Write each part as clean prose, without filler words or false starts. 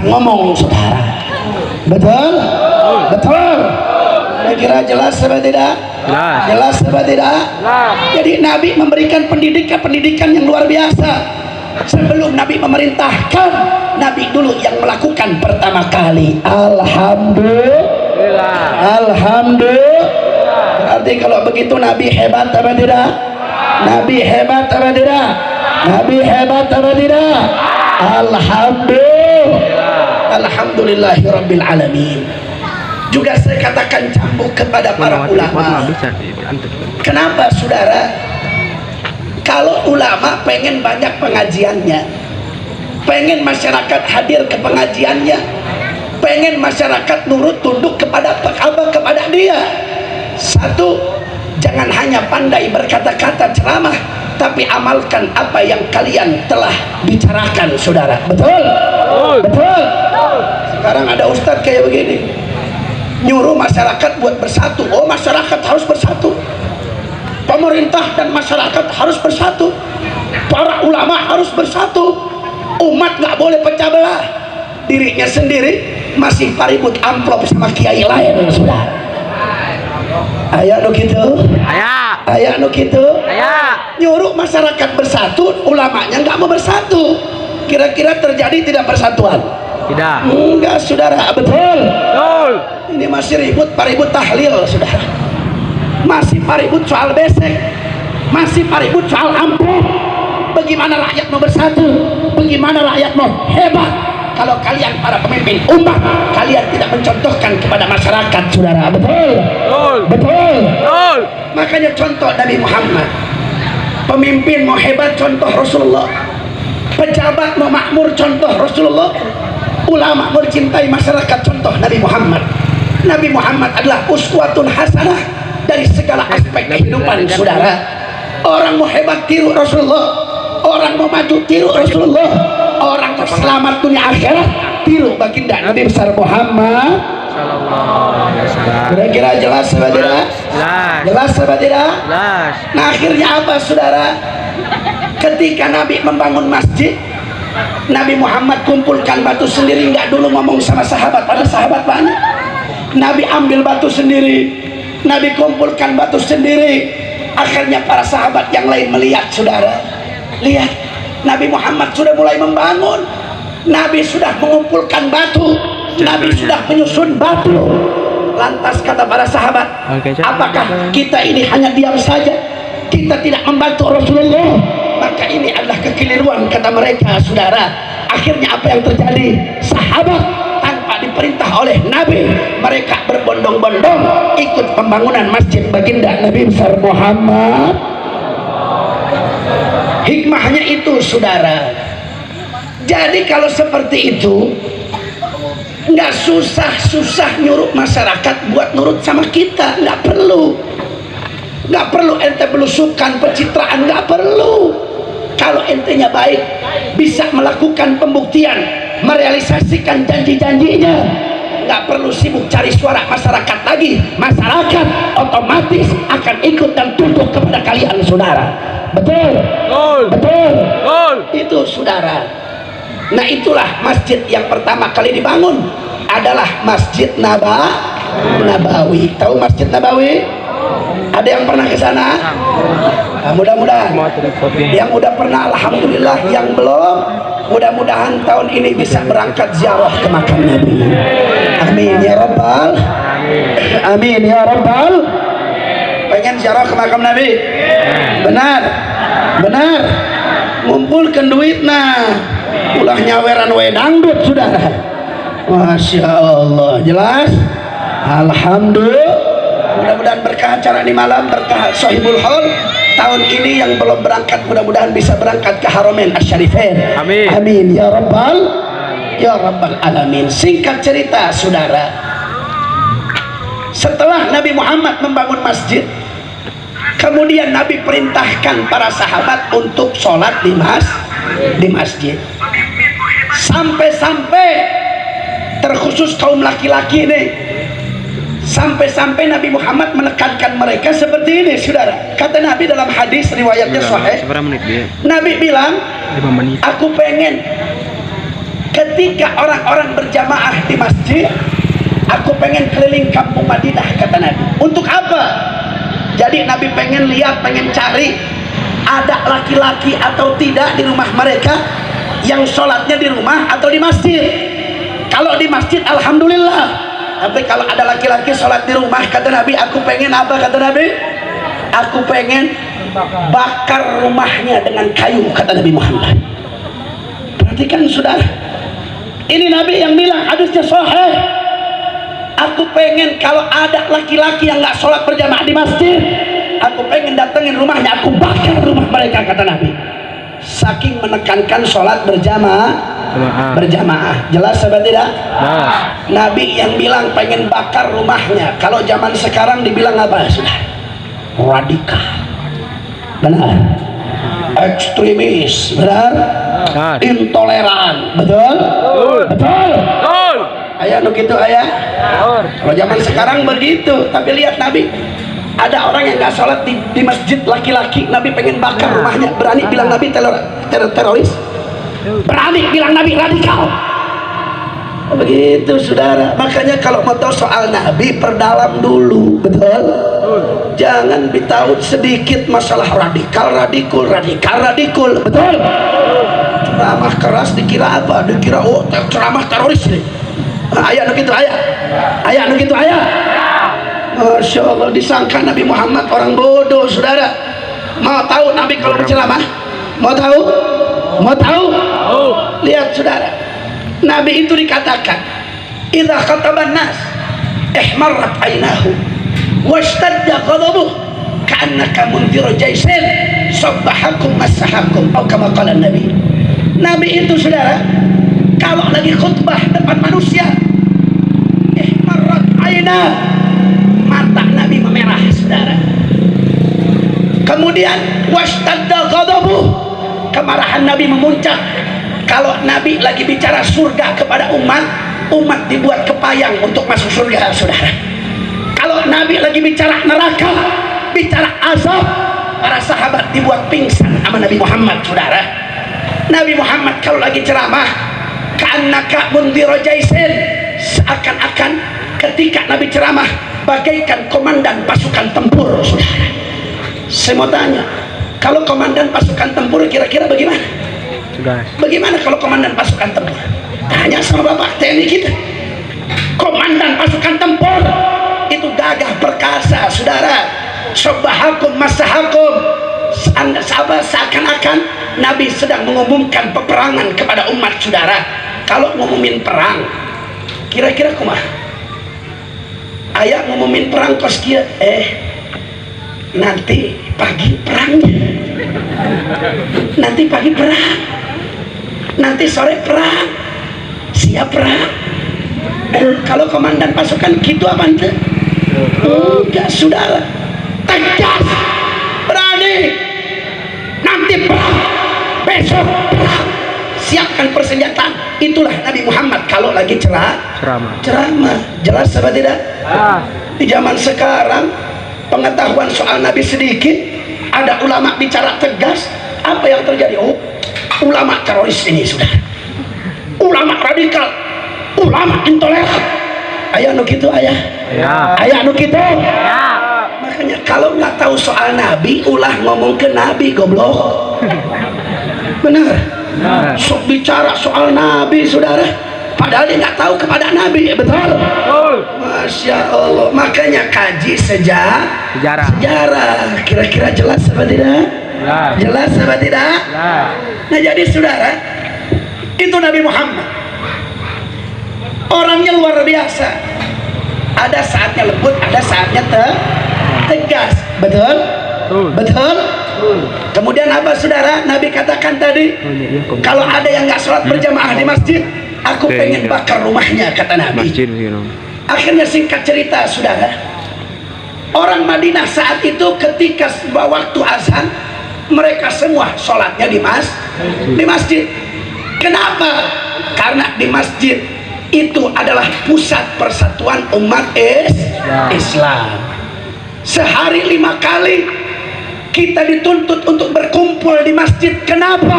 ngomong saudara. Betul? Betul. Kira jelas apa tidak? Jelas apa tidak? Jadi Nabi memberikan pendidikan yang luar biasa. Sebelum Nabi memerintahkan, Nabi dulu yang melakukan pertama kali. Alhamdulillah. Alhamdulillah. Berarti kalau begitu Nabi hebat apa tidak? Nabi hebat apa tidak? Nabi hebat apa tidak? Alhamdulillah. Alhamdulillahirabbil alamin. Juga saya katakan cambuk kepada para ulama. Kenapa saudara? Kalau ulama pengen banyak pengajiannya, pengen masyarakat hadir ke pengajiannya, pengen masyarakat nurut tunduk kepada dia. Satu, jangan hanya pandai berkata-kata ceramah, tapi amalkan apa yang kalian telah bicarakan, saudara. Betul? Betul. Sekarang ada ustadz kayak begini, nyuruh masyarakat buat bersatu. Oh, masyarakat harus bersatu. Pemerintah dan masyarakat harus bersatu. Para ulama harus bersatu. Umat nggak boleh pecah belah. Dirinya sendiri masih paribut amplop sama kiai lain, saudara. Ayah no gitu. Ayah no gitu. Nyuruh masyarakat bersatu, ulamanya nggak mau bersatu. Kira-kira terjadi tidak persatuan? Tidak. Enggak, saudara. Betul. Ini masih paribut tahlil, saudara. Masih paribut soal besek, masih paribut soal amplop. Bagaimana rakyat mau bersatu? Bagaimana rakyat mau hebat? Kalau kalian para pemimpin umat, kalian tidak mencontohkan kepada masyarakat, saudara. Betul? Betul. Makanya contoh Nabi Muhammad. Pemimpin mau hebat, contoh Rasulullah. Pejabat mau makmur, contoh Rasulullah. Ulama mau dicintai masyarakat, contoh Nabi Muhammad. Nabi Muhammad adalah uswatun hasanah dari segala aspek kehidupan, saudara. Orang mau hebat, tiru Rasulullah. Orang mau maju, tiru Rasulullah. Orang mau selamat dunia akhirat, tiru baginda Nabi besar Muhammad. Kira-kira jelas apa tidak? Jelas apa tidak? Nah, akhirnya apa, saudara? Ketika Nabi membangun masjid, Nabi Muhammad kumpulkan batu sendiri, nggak dulu ngomong sama sahabat. Ada sahabat banyak. Nabi ambil batu sendiri, Nabi kumpulkan batu sendiri. Akhirnya para sahabat yang lain melihat, saudara. Lihat, Nabi Muhammad sudah mulai membangun. Nabi sudah mengumpulkan batu, Nabi sudah menyusun batu. Lantas kata para sahabat, apakah kita ini hanya diam saja, kita tidak membantu Rasulullah? Maka ini adalah kekeliruan, kata mereka, saudara. Akhirnya apa yang terjadi? Sahabat tanpa diperintah oleh Nabi, mereka berbondong-bondong ikut pembangunan masjid baginda Nabi besar Muhammad. Hikmahnya itu, saudara. Jadi kalau seperti itu, nggak susah-susah nyuruh masyarakat buat nurut sama kita. Nggak perlu ente belusukan pencitraan, nggak perlu. Kalau entenya baik, bisa melakukan pembuktian, merealisasikan janji-janjinya, nggak perlu sibuk cari suara masyarakat lagi. Masyarakat otomatis akan ikut dan tunduk kepada kalian, saudara. Betul? Betul. Itu, saudara. Nah, itulah masjid yang pertama kali dibangun adalah Masjid Nabawi. Tahu Masjid Nabawi? Ada yang pernah ke sana? Nah, mudah-mudahan. Yang udah pernah, alhamdulillah. Yang belum, mudah-mudahan tahun ini bisa berangkat ziarah ke makam Nabi. Amin ya rabbal. Amin ya rabbal. Pengen ziarah ke makam Nabi? Benar. Ngumpulkan duit, nah ulah nyaweran we dangdut, saudara. Masya Allah. Jelas? Alhamdulillah. Mudah-mudahan berkah acara ini malam, berkah Sohibul Haul. Tahun ini yang belum berangkat, mudah-mudahan bisa berangkat ke Haramain Asy-Syarifain. Amin ya rabbal alamin. Singkat cerita, saudara, setelah Nabi Muhammad membangun masjid, kemudian Nabi perintahkan para sahabat untuk sholat di masjid. Sampai-sampai terkhusus kaum laki-laki ini, sampai-sampai Nabi Muhammad menekankan mereka seperti ini, saudara. Kata Nabi dalam hadis riwayatnya sahih, Nabi bilang, aku pengen ketika orang-orang berjamaah di masjid, aku pengen keliling kampung Madinah, kata Nabi. Untuk apa? Jadi Nabi pengen lihat, pengen cari ada laki-laki atau tidak di rumah mereka yang sholatnya di rumah atau di masjid. Kalau di masjid alhamdulillah, tapi kalau ada laki-laki sholat di rumah, kata Nabi, aku pengen apa, kata Nabi? Aku pengen bakar rumahnya dengan kayu, kata Nabi Muhammad. Perhatikan saudara, ini Nabi yang bilang, hadisnya sahih. Aku pengen kalau ada laki-laki yang nggak sholat berjamaah di masjid, aku pengen datengin rumahnya, aku bakar rumah mereka, kata Nabi. Saking menekankan sholat berjamaah. Jelas sahabat tidak? Nah. Nabi yang bilang pengen bakar rumahnya. Kalau zaman sekarang dibilang apa sudah? Radikal. Benar. Ekstremis. Benar. Intoleran. Betul? Betul. Ayah nu gitu ayah. Kalau zaman sekarang begitu. Tapi lihat Nabi, ada orang yang nggak sholat di masjid, laki-laki, Nabi pengen bakar rumahnya. Berani bilang Nabi teroris? Berani bilang Nabi radikal? Begitu saudara. Makanya kalau mau tahu soal Nabi, perdalam dulu. Betul? Jangan tahu sedikit masalah radikal. Betul? Ceramah keras dikira apa? Dikira ceramah teroris nih. Ayah gitu ayah. Masya Allah, disangka Nabi Muhammad orang bodoh saudara. Mau tahu Nabi kalau berceramah? Mau tahu? Lihat saudara, Nabi itu dikatakan idza khataban nas ihmarrat aynahu washtadda ghadabuhu ka'annaka mundhiru jaisin sabbahakum massahakum, atau kama qala Nabi. Nabi itu saudara, kalau lagi khutbah depan manusia, ihmarrat aynahu, mata Nabi memerah saudara. Kemudian washtadda ghadabuhu, kemarahan Nabi memuncak. Kalau Nabi lagi bicara surga kepada umat dibuat kepayang untuk masuk surga saudara. Kalau Nabi lagi bicara neraka, bicara azab, para sahabat dibuat pingsan sama Nabi Muhammad saudara. Nabi Muhammad kalau lagi ceramah, ka'annaka mundhiru jaisin, seakan-akan ketika Nabi ceramah bagaikan komandan pasukan tempur saudara. Saya mau tanya, kalau komandan pasukan tempur kira-kira bagaimana? Bagaimana kalau komandan pasukan tempur? Tanya sama bapak TNI kita. Komandan pasukan tempur itu gagah perkasa saudara. Sabbahakum massahakum, seakan-akan Nabi sedang mengumumkan peperangan kepada umat saudara. Kalau ngumumin perang, kira-kira kumaha? Ayah ngumumin perang kos kia, nanti pagi perangnya, nanti pagi perang, nanti sore perang, siap perang. Kalau komandan pasukan gitu apa ente? Enggak saudara, tegas, berani, nanti perang, besok perang, siapkan persenjataan. Itulah Nabi Muhammad kalau lagi ceramah. Jelas apa tidak? Di zaman sekarang pengetahuan soal Nabi sedikit, ada ulama bicara tegas, apa yang terjadi? Oh, ulama teroris ini sudah, ulama radikal, ulama intoleran. Ayah nu gitu ayah. Ayah nu gitu. Makanya kalau nggak tahu soal Nabi, ulah ngomong ke Nabi goblok. Benar. Sok bicara soal Nabi saudara, padahal dia nggak tahu kepada Nabi. Betul? Masya Allah. Makanya kaji sejarah. Kira-kira jelas apa tidak? Jelas apa tidak? Nah jadi saudara, itu Nabi Muhammad orangnya luar biasa. Ada saatnya lembut, ada saatnya tegas. Betul? Betul? Kemudian apa saudara? Nabi katakan tadi, kalau ada yang nggak sholat berjamaah di masjid, aku pengen bakar rumahnya, kata Nabi. Akhirnya singkat cerita saudara, orang Madinah saat itu ketika waktu azan, mereka semua sholatnya di masjid. Kenapa? Karena di masjid itu adalah pusat persatuan umat Islam. Sehari 5 kali kita dituntut untuk berkumpul di masjid. Kenapa?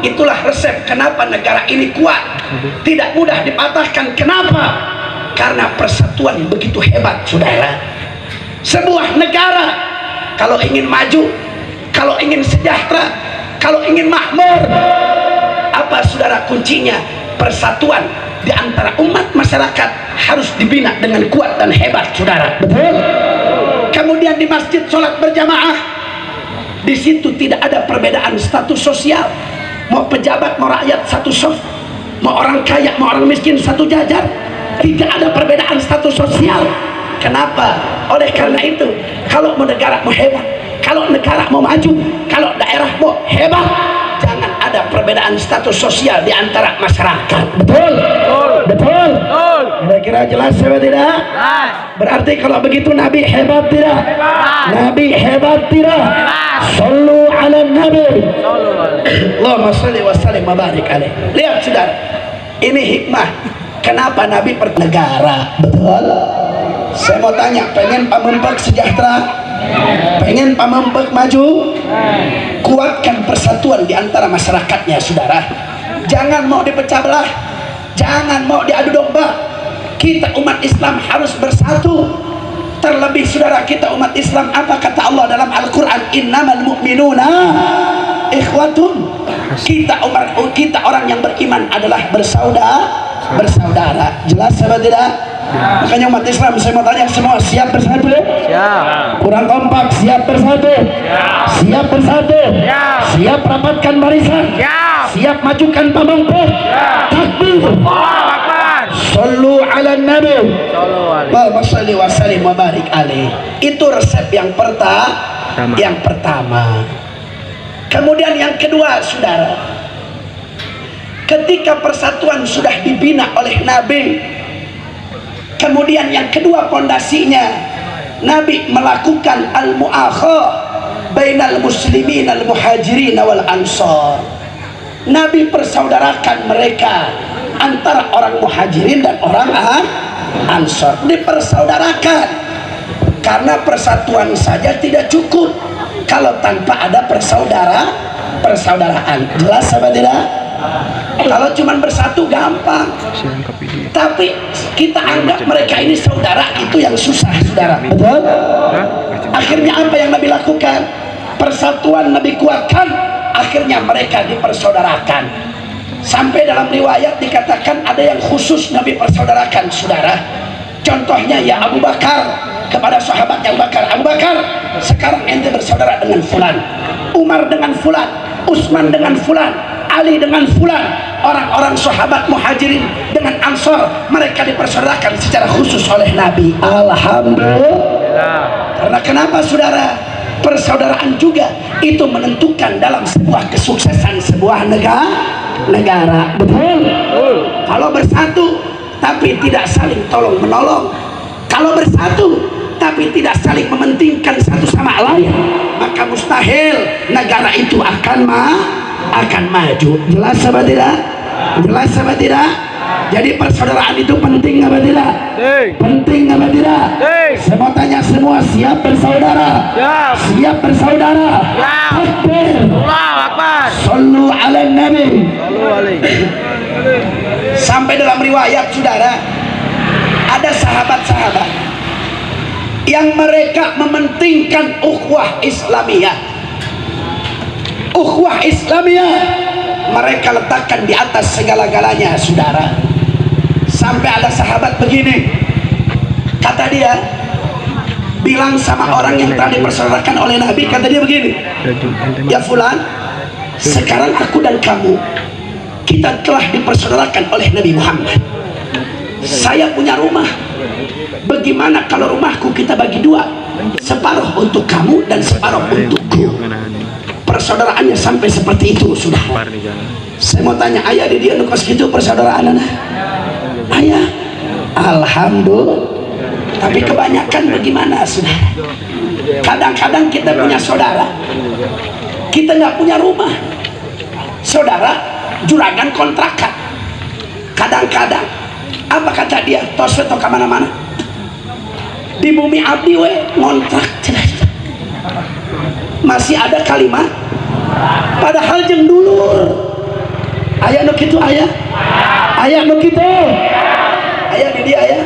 Itulah resep kenapa negara ini kuat, tidak mudah dipatahkan. Kenapa? Karena persatuan begitu hebat, saudara. Sebuah negara kalau ingin maju, kalau ingin sejahtera, kalau ingin makmur, apa saudara kuncinya? Persatuan di antara umat masyarakat harus dibina dengan kuat dan hebat, saudara. Betul? Kemudian di masjid sholat berjamaah, di situ tidak ada perbedaan status sosial. Mau pejabat, mau rakyat satu soft, mau orang kaya, mau orang miskin satu jajar. Tidak ada perbedaan status sosial. Kenapa? Oleh karena itu, kalau mau negara mau hebat, kalau negara mau maju, kalau daerah mau hebat, jangan ada perbedaan status sosial di antara masyarakat. Betul? Betul? Kira-kira jelas atau tidak? Berarti kalau begitu Nabi hebat tidak? Nabi hebat tidak? Sallu ala Nabi. Allahumma salli wa sallim wa barik alaih. Lihat saudara, ini hikmah kenapa Nabi negara. Betul? Saya mau tanya, pengen pamempek sejahtera? Pengen pamempek maju? Kuatkan persatuan di antara masyarakatnya, saudara. Jangan mau dipecah belah, jangan mau diadu domba. Kita umat Islam harus bersatu. Terlebih saudara, kita umat Islam, apa kata Allah dalam Al-Quran? Innamal mu'minuna ikhwatun. Kita orang yang beriman adalah bersaudara. Jelas apa tidak? Makanya umat Islam, saya mau tanya semua, siap bersatu? Siap. Kurang kompak, siap bersatu? Siap bersatu? Siap rapatkan barisan? Siap majukan pamongpeh? Takbir. Sallu ala Nabi. Allahumma shalli wa sallim wa barik alaih. Itu resep yang pertama. Kemudian yang kedua, saudara, ketika persatuan sudah dibina oleh Nabi, kemudian yang kedua pondasinya, Nabi melakukan al-mu'akhah bainal muslimin al-muhajirin wal ansar. Nabi persaudarakan mereka antara orang muhajirin dan orang ansar. Dipersaudarakan, karena persatuan saja tidak cukup kalau tanpa ada persaudaraan. Jelas apa tidak? Kalau cuma bersatu gampang, tapi kita anggap mereka ini saudara, itu yang susah, saudara. Betul? Akhirnya apa yang Nabi lakukan? Persatuan Nabi kuatkan, akhirnya mereka dipersaudarakan. Sampai dalam riwayat dikatakan ada yang khusus Nabi persaudarakan, saudara. Contohnya ya Abu Bakar, kepada sahabatnya Abu Bakar, Abu Bakar, sekarang ente bersaudara dengan fulan, Umar dengan fulan, Utsman dengan fulan, Ali dengan fulan. Orang-orang sahabat muhajirin dengan ansor, mereka dipersaudarakan secara khusus oleh Nabi. Alhamdulillah. Karena kenapa, saudara? Persaudaraan juga itu menentukan dalam sebuah kesuksesan sebuah negara. Betul? Kalau bersatu tapi tidak saling tolong menolong, kalau bersatu tapi tidak saling mementingkan satu sama lain, maka mustahil negara itu akan maju. Jelas apa tidak? Jelas apa tidak? Jadi persaudaraan itu penting apa tidak? Penting apa tidak? Saya mau tanya semua, siap bersaudara? Siap bersaudara? Takbir. Allahu Akbar. Sallu ala Nabi. Sampai dalam riwayat, saudara, ada sahabat-sahabat yang mereka mementingkan ukhuwah Islamiyah. Ukhuwah Islamiyah mereka letakkan di atas segala-galanya, saudara. Sampai ada sahabat begini, kata dia, bilang sama orang yang telah dipersaudarakan oleh Nabi, kata dia begini, ya fulan, sekarang aku dan kamu, kita telah dipersaudarakan oleh Nabi Muhammad. Saya punya rumah, bagaimana kalau rumahku kita bagi dua, separuh untuk kamu dan separuh untukku. Persaudaraannya sampai seperti itu, sudah. Saya mau tanya, ayah di dia nukos gitu persaudaraan anak? Ayah, alhamdulillah. Tapi kebanyakan bagaimana, sudah? Kadang-kadang kita punya saudara, kita nggak punya rumah. Saudara juragan kontrakan. Kadang-kadang apa kata dia? Tos atau kemana-mana di bumi abdi we ngontrak, masih ada kalimat padahal jeung dulur Ayah nu kitu ayah. Ayah nu kitu. Ayah di dia ayah.